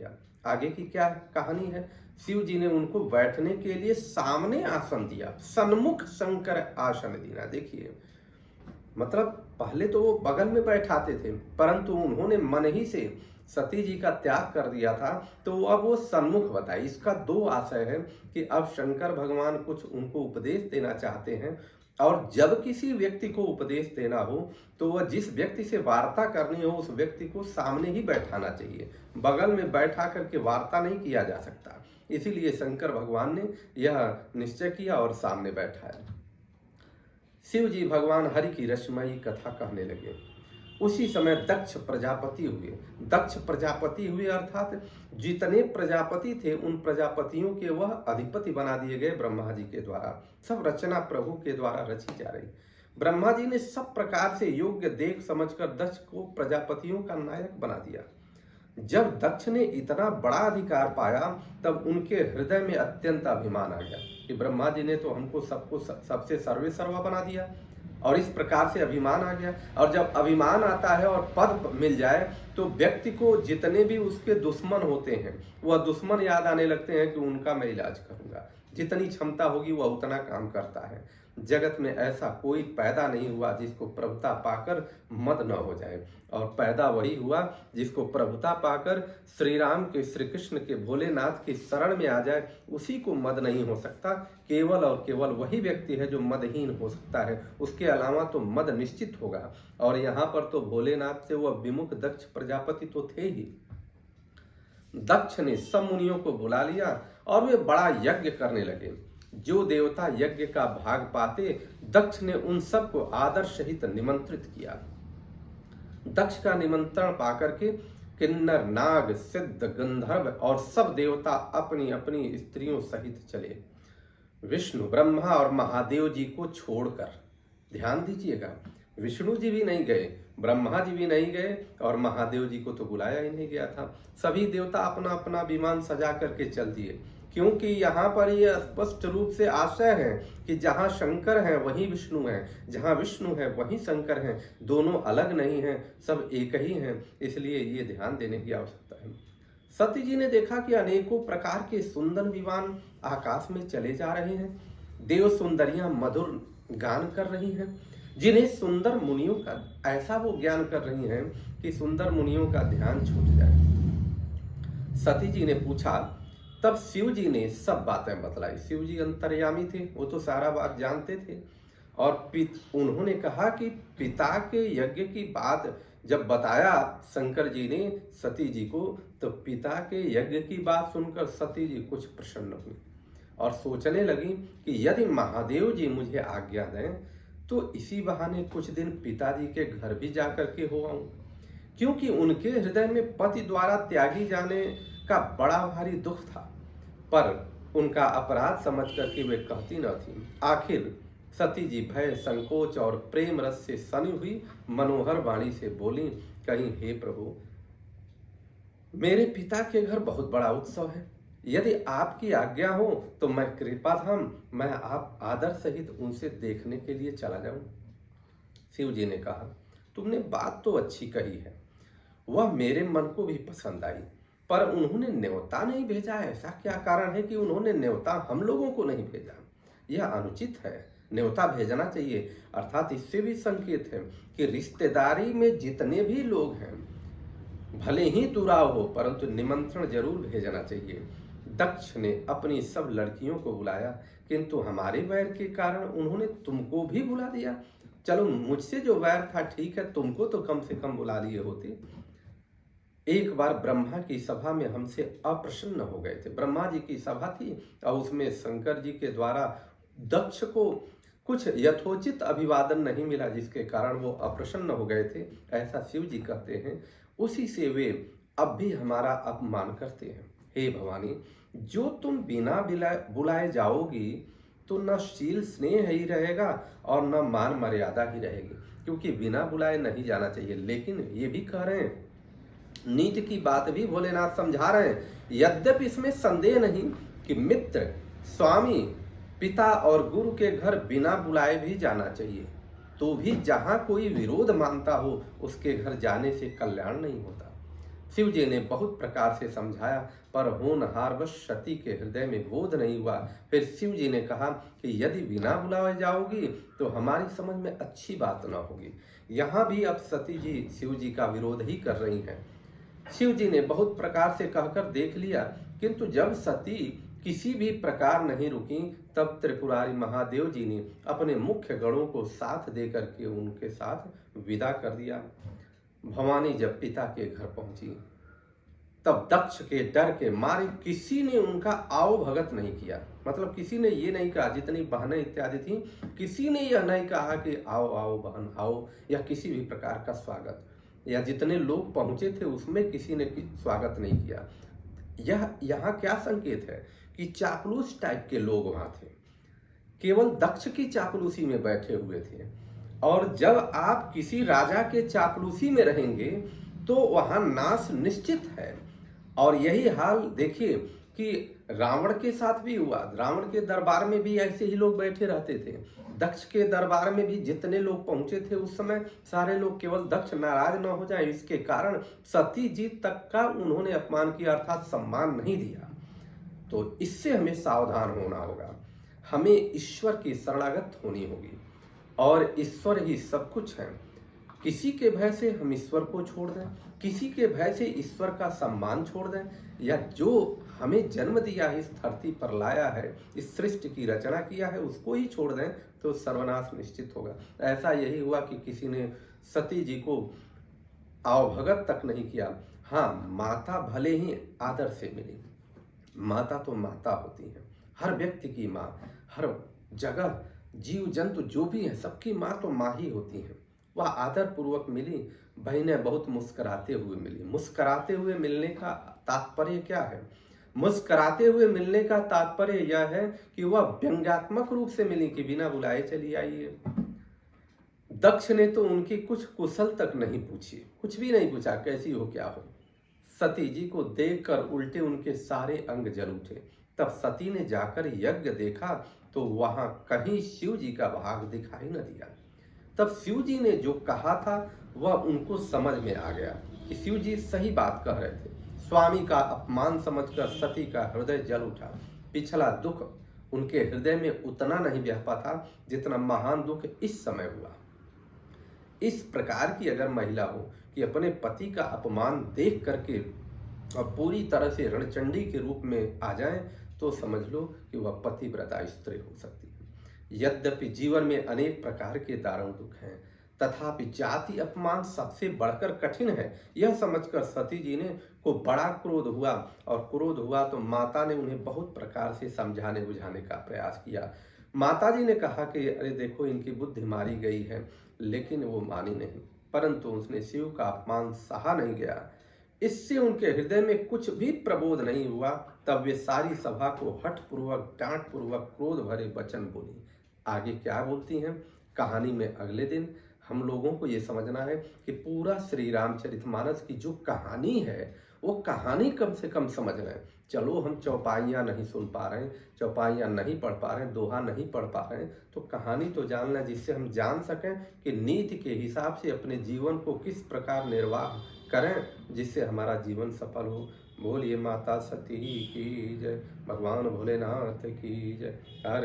किया। आगे की क्या कहानी है? शिव जी ने उनको बैठने के लिए सामने आसन दिया, सन्मुख शंकर आसन दिया। देखिए, मतलब पहले तो वो बगल में बैठाते थे, परंतु उन्होंने मन ही से सती जी का त्याग कर दिया था, तो अब वो सन्मुख बताई। इसका दो आशय है कि अब शंकर भगवान कुछ उनको उपदेश देना चाहते हैं, और जब किसी व्यक्ति को उपदेश देना हो तो वह जिस व्यक्ति से वार्ता करनी हो उस व्यक्ति को सामने ही बैठाना चाहिए, बगल में बैठा करके वार्ता नहीं किया जा सकता। इसीलिए शंकर भगवान ने यह निश्चय किया और सामने बैठाया। शिव जी भगवान हरि की रसमयी कथा कहने लगे। उसी समय दक्ष प्रजापति हुए। दक्ष प्रजापति हुए अर्थात जितने प्रजापति थे उन प्रजापतियों के वह अधिपति बना दिए गए ब्रह्मा जी के द्वारा। सब रचना प्रभु के द्वारा रची जा रही। ब्रह्मा जी ने सब प्रकार से योग्य देख समझकर दक्ष को प्रजापतियों का नायक बना दिया। जब दक्ष ने इतना बड़ा अधिकार पाया तब उनके हृदय में अत्यंत अभिमान आ गया कि ब्रह्मा जी ने तो हमको सबको सबसे सर्वे सर्वा बना दिया, और इस प्रकार से अभिमान आ गया। और जब अभिमान आता है और पद मिल जाए तो व्यक्ति को जितने भी उसके दुश्मन होते हैं वह दुश्मन याद आने लगते हैं कि उनका मैं इलाज करूंगा। जितनी क्षमता होगी वह उतना काम करता है। जगत में ऐसा कोई पैदा नहीं हुआ जिसको प्रभुता पाकर मद न हो जाए, और पैदा वही हुआ जिसको प्रभुता पाकर श्री राम के, श्री कृष्ण के, भोलेनाथ की शरण में आ जाए। उसी को मद नहीं हो सकता। केवल और केवल वही व्यक्ति है जो मदहीन हो सकता है, उसके अलावा तो मद निश्चित होगा। और यहाँ पर तो भोलेनाथ से वह विमुख दक्ष प्रजापति तो थे ही। दक्ष ने सब मुनियों को बुला लिया और वे बड़ा यज्ञ करने लगे। जो देवता यज्ञ का भाग पाते दक्ष ने उन सबको आदर सहित निमंत्रित किया। दक्ष का निमंत्रण पाकर के किन्नर, नाग, सिद्ध, गंधर्व और सब देवता अपनी अपनी स्त्रियों सहित चले। विष्णु, ब्रह्मा और महादेव जी को छोड़कर। ध्यान दीजिएगा, विष्णु जी भी नहीं गए, ब्रह्मा जी भी नहीं गए, और महादेव जी को तो बुलाया ही नहीं गया था। सभी देवता अपना अपना विमान सजा करके चल दिए, क्योंकि यहाँ पर यह स्पष्ट रूप से आशय है कि जहाँ शंकर है वहीं विष्णु है, जहाँ विष्णु है वहीं शंकर है। दोनों अलग नहीं हैं, सब एक ही हैं। इसलिए ये ध्यान देने की आवश्यकता है। सती जी ने देखा कि अनेकों प्रकार के सुंदर विमान आकाश में चले जा रहे हैं। देव सुंदरियां मधुर गान कर रही हैं, जिन्हें सुंदर मुनियों का ऐसा वो ज्ञान कर रही हैं कि सुंदर मुनियों का ध्यान छूट जाए। सती जी ने पूछा, तब शिव जी ने सब बातें बतलाई। शिव जी अंतर्यामी थे, वो तो सारा बात जानते थे। और उन्होंने कहा कि पिता के यज्ञ की बात जब बताया शंकर जी ने सती जी को, तो पिता के यज्ञ की बात सुनकर सती जी कुछ प्रसन्न हुई और सोचने लगी कि यदि महादेव जी मुझे आज्ञा दें तो इसी बहाने कुछ दिन पिताजी के घर भी जाकर के हो आऊं, क्योंकि उनके हृदय में पति द्वारा त्यागी जाने का बड़ा भारी दुख था। पर उनका अपराध समझ करके वे कहती न थी। आखिर सती जी भय, संकोच और प्रेम रस से सनी हुई मनोहर वाणी से बोली, कहीं हे प्रभु, मेरे पिता के घर बहुत बड़ा उत्सव है। यदि आपकी आज्ञा हो तो मैं कृपाधाम, मैं आप आदर सहित उनसे देखने के लिए चला जाऊं। शिव जी ने कहा, तुमने बात तो अच्छी कही है, वह मेरे मन को भी पसंद आई, पर उन्होंने न्योता नहीं भेजा। ऐसा क्या कारण है कि उन्होंने न्योता हम लोगों को नहीं भेजा? यह अनुचित है, न्योता भेजना चाहिए। अर्थात इससे भी संकेत है कि रिश्तेदारी में जितने भी लोग हैं, भले ही दुराव हो, परंतु निमंत्रण जरूर भेजना चाहिए। दक्ष ने अपनी सब लड़कियों को बुलाया, किंतु हमारे वैर के कारण उन्होंने तुमको भी बुला दिया। चलो, मुझसे जो वैर था ठीक है, तुमको तो कम से कम बुला लिए होते। एक बार ब्रह्मा की सभा में हमसे अप्रसन्न हो गए थे। ब्रह्मा जी की सभा थी और उसमें शंकर जी के द्वारा दक्ष को कुछ यथोचित अभिवादन नहीं मिला, जिसके कारण वो अप्रसन्न हो गए थे, ऐसा शिव जी कहते हैं। उसी से वे अब भी हमारा अपमान करते हैं। हे भवानी, जो तुम बिना बुलाए जाओगी तो न शील स्नेह ही रहेगा और न मान मर्यादा ही रहेगी, क्योंकि बिना बुलाए नहीं जाना चाहिए। लेकिन ये भी कह रहे हैं, नीति की बात भी भोलेनाथ समझा रहे हैं। यद्यपि इसमें संदेह नहीं कि मित्र, स्वामी, पिता और गुरु के घर बिना बुलाए भी जाना चाहिए, तो भी जहां कोई विरोध मानता हो उसके घर जाने से कल्याण नहीं होता। शिव जी ने बहुत प्रकार से समझाया, पर होनहारवश सती के हृदय में बोध नहीं हुआ। फिर शिव जी ने कहा कि यदि बिना बुलाए जाओगी तो हमारी समझ में अच्छी बात न होगी। यहाँ भी अब सती जी शिव जी का विरोध ही कर रही हैं। शिव जी ने बहुत प्रकार से कहकर देख लिया, किंतु जब सती किसी भी प्रकार नहीं रुकी, तब त्रिपुरारी महादेव जी ने अपने मुख्य गणों को साथ देकर के उनके साथ विदा कर दिया। भवानी जब पिता के घर पहुंची, तब दक्ष के डर के मारे किसी ने उनका आओ भगत नहीं किया। मतलब किसी ने ये नहीं कहा, जितनी बहनें इत्यादि थी, किसी ने यह नहीं कहा कि आओ आओ बहन आओ, या किसी भी प्रकार का स्वागत, या जितने लोग पहुंचे थे उसमें किसी ने स्वागत नहीं किया। यह यहाँ क्या संकेत है कि चापलूस टाइप के लोग वहां थे, केवल दक्ष की चापलूसी में बैठे हुए थे। और जब आप किसी राजा के चापलूसी में रहेंगे तो वहां नाश निश्चित है। और यही हाल देखिए कि रावण के साथ भी हुआ। रावण के दरबार में भी ऐसे ही लोग बैठे रहते थे। दक्ष के दरबार में भी जितने लोग पहुंचे थे उस समय, सारे लोग, केवल दक्ष नाराज न हो जाए इसके कारण सती जी तक का उन्होंने अपमान किया, अर्थात सम्मान नहीं दिया। तो इससे हमें सावधान होना होगा। हमें ईश्वर की शरणागत होनी होगी, और ईश्वर ही सब कुछ है। किसी के भय से हम ईश्वर को छोड़ दें, किसी के भय से ईश्वर का सम्मान छोड़ दें, या जो हमें जन्म दिया है, इस धरती पर लाया है, इस सृष्टि की रचना किया है, उसको ही छोड़ दें तो सर्वनाश निश्चित होगा। ऐसा यही हुआ कि किसी ने सती जी को आवभगत तक नहीं किया। हाँ, माता भले ही आदर से मिली, माता तो माता होती है, हर व्यक्ति की माँ, हर जगह जीव जंतु जो भी है सबकी माँ तो माँ ही होती है। वह आदर पूर्वक मिली, बहनें बहुत मुस्कुराते हुए मिली। मुस्कुराते हुए मिलने का तात्पर्य क्या है? मुस्कुराते हुए मिलने का तात्पर्य यह है कि वह व्यंग्यात्मक रूप से मिली कि बिना बुलाए चली आई है। दक्ष ने तो उनकी कुछ कुशल तक नहीं पूछी, कुछ भी नहीं पूछा, कैसी हो क्या हो। सती जी को देखकर उल्टे उनके सारे अंग जल उठे। तब सती ने जाकर यज्ञ देखा तो वहां कहीं शिव जी का भाग दिखाई न दिया। तब शिव जी ने जो कहा था वह उनको समझ में आ गया कि शिव जी सही बात कह रहे थे। स्वामी का अपमान समझकर सती का हृदय जल उठा। पिछला दुख उनके हृदय में उतना नहीं व्यापा था जितना महान दुख इस समय हुआ। इस प्रकार की अगर महिला हो कि अपने पति का अपमान देख करके और पूरी तरह से रणचंडी के रूप में आ जाए, तो समझ लो कि वह पतिव्रता स्त्री हो सकती है। यद्यपि जीवन में अनेक प्रकार के दारुण दुख हैं, तथापि जाति अपमान सबसे बढ़कर कठिन है। यह समझकर सती जी ने को बड़ा क्रोध हुआ, और क्रोध हुआ तो माता ने उन्हें बहुत प्रकार से समझाने बुझाने का प्रयास किया। माता जी ने कहा कि अरे देखो, इनकी बुद्धि मारी गई है, लेकिन वो मानी नहीं। परंतु उसने शिव का अपमान सहा नहीं गया। इससे उनके हृदय में कुछ भी प्रबोध नहीं हुआ। तब वे सारी सभा को हठपूर्वक, डांट पूर्वक, क्रोध भरे वचन बोली। आगे क्या बोलती हैं कहानी में अगले दिन। हम लोगों को ये समझना है कि पूरा श्री रामचरितमानस की जो कहानी है वो कहानी कम से कम समझ रहे हैं। चलो हम चौपाइयाँ नहीं सुन पा रहे हैं, चौपाइयाँ नहीं पढ़ पा रहे हैं, दोहा नहीं पढ़ पा रहे हैं, तो कहानी तो जानना, जिससे हम जान सकें कि नीति के हिसाब से अपने जीवन को किस प्रकार निर्वाह करें, जिससे हमारा जीवन सफल हो। बोलिए माता सती की जय, भगवान भोलेनाथ की जय। हर